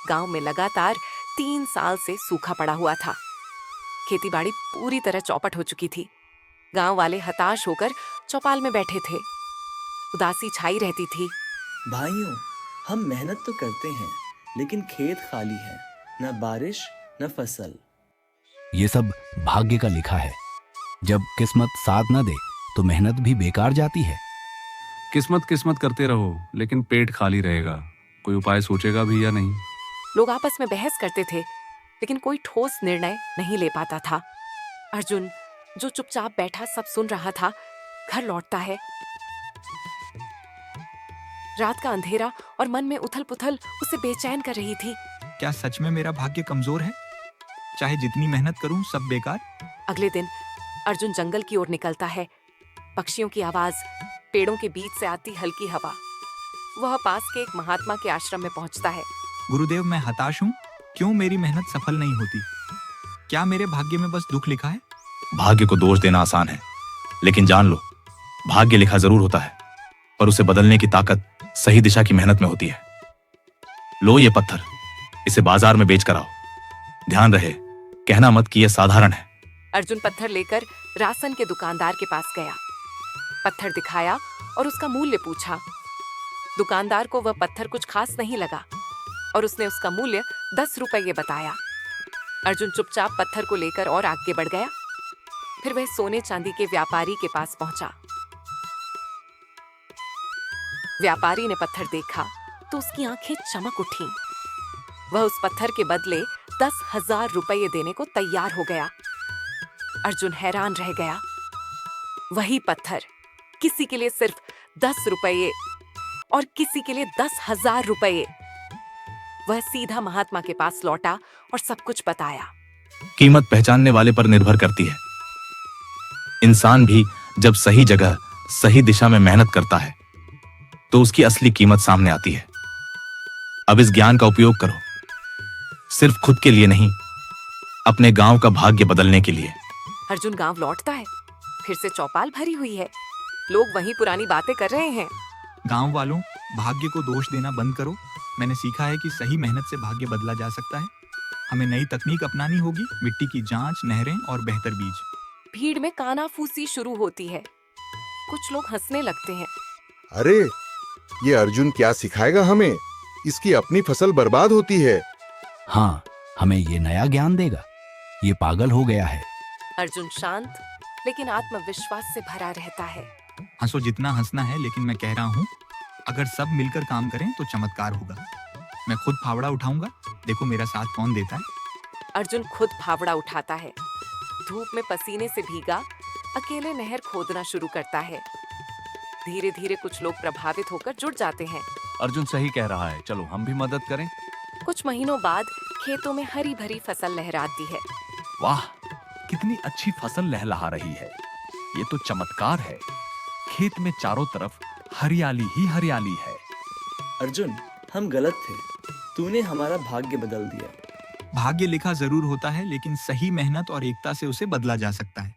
गांव में लगातार 3 साल से सूखा पड़ा हुआ था। खेतीबाड़ी पूरी तरह चौपट हो चुकी थी। गांव वाले हताश होकर चौपाल में बैठे थे। उदासी छाई रहती थी। भाइयों, हम मेहनत तो करते हैं, लेकिन खेत खाली है, न बारिश न फसल। ये सब भाग्य का लिखा है। जब किस्मत साथ न दे तो मेहनत भी बेकार जाती है। किस्मत किस्मत करते रहो, लेकिन पेट खाली रहेगा। कोई उपाय सोचेगा भी या नहीं? लोग आपस में बहस करते थे, लेकिन कोई ठोस निर्णय नहीं ले पाता था। अर्जुन, जो चुपचाप बैठा सब सुन रहा था, घर लौटता है। रात का अंधेरा और मन में उथल पुथल उसे बेचैन कर रही थी। क्या सच में मेरा भाग्य कमजोर है? चाहे जितनी मेहनत करूं सब बेकार। अगले दिन अर्जुन जंगल की ओर निकलता है। पक्षियों की आवाज, पेड़ों के बीच से आती हल्की हवा। वह पास के एक महात्मा के आश्रम में पहुंचता है। गुरुदेव, मैं हताश हूँ। क्यों मेरी मेहनत सफल नहीं होती? क्या मेरे भाग्य में बस दुख लिखा है? भाग्य को दोष देना आसान है, लेकिन जान लो, भाग्य लिखा जरूर होता है, पर उसे बदलने की ताकत सही दिशा की मेहनत में होती है। लो ये पत्थर, इसे बाजार में बेच कर आओ। ध्यान रहे, कहना मत कि यह साधारण है। अर्जुन पत्थर लेकर राशन के दुकानदार के पास गया। पत्थर दिखाया और उसका मूल्य पूछा। दुकानदार को वह पत्थर कुछ खास नहीं लगा और उसने उसका मूल्य 10 रुपये बताया। अर्जुन चुपचाप पत्थर को लेकर और आगे बढ़ गया। फिर वह सोने चांदी के व्यापारी के पास पहुंचा। व्यापारी ने पत्थर देखा तो उसकी आंखें चमक उठी। वह उस पत्थर के बदले 10,000 रुपये देने को तैयार हो गया। अर्जुन हैरान रह गया। वही पत्थर, किसी के लिए सिर्फ 10 रुपये और किसी के लिए 10,000 रुपये। वह सीधा महात्मा के पास लौटा और सब कुछ बताया। कीमत पहचानने वाले पर निर्भर करती है। इंसान भी जब सही जगह सही दिशा में मेहनत करता है तो उसकी असली कीमत सामने आती है। अब इस ज्ञान का उपयोग करो, सिर्फ खुद के लिए नहीं, अपने गांव का भाग्य बदलने के लिए। अर्जुन गांव लौटता है। फिर से चौपाल भरी हुई है। लोग वही पुरानी बातें कर रहे हैं। गांव वालों, भाग्य को दोष देना बंद करो। मैंने सीखा है कि सही मेहनत से भाग्य बदला जा सकता है। हमें नई तकनीक अपनानी होगी, मिट्टी की जांच, नहरें और बेहतर बीज। भीड़ में कानाफूसी शुरू होती है। कुछ लोग हंसने लगते हैं। अरे, ये अर्जुन क्या सिखाएगा हमें? इसकी अपनी फसल बर्बाद होती है। हाँ, हमें ये नया ज्ञान देगा। ये पागल हो गया है। अर्जुन शांत लेकिन आत्मविश्वास से भरा रहता है। हंसो जितना हंसना है, लेकिन मैं कह रहा हूँ, अगर सब मिलकर काम करें तो चमत्कार होगा। मैं खुद फावड़ा उठाऊंगा, देखो मेरा साथ कौन देता है। अर्जुन खुद फावड़ा उठाता है। धूप में पसीने से भीगा अकेले नहर खोदना शुरू करता है। धीरे धीरे कुछ लोग प्रभावित होकर जुड़ जाते हैं। अर्जुन सही कह रहा है, चलो हम भी मदद करें। कुछ महीनों बाद खेतों में हरी भरी फसल लहराती है। वाह, कितनी अच्छी फसल लहलहा रही है। ये तो चमत्कार है। खेत में चारों तरफ हरियाली ही हरियाली है। अर्जुन, हम गलत थे। तूने हमारा भाग्य बदल दिया। भाग्य लिखा जरूर होता है, लेकिन सही मेहनत और एकता से उसे बदला जा सकता है।